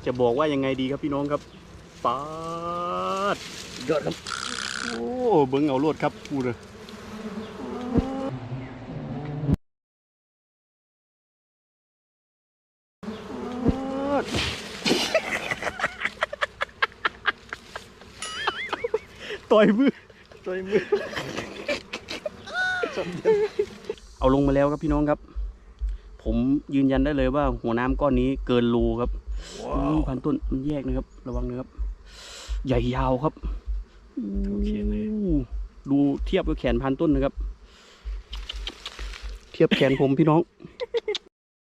จะบอกว่ายังไงดีครับพี่น้องครับป๊าดยอดครับโอ้เบิ้งเอาโลดครับพูดเลยต่อยมือเอาลงมาแล้วครับพี่น้องครับผมยืนยันได้เลยว่าหัวน้ำก้อนนี้เกินรูครับพันต้นมันแยกนะครับระวังนะครับใหญ่ยาวครับโอเคเลยดูเทียบกับแขนพันต้นนะครับเทียบแขนผมพี่น้อง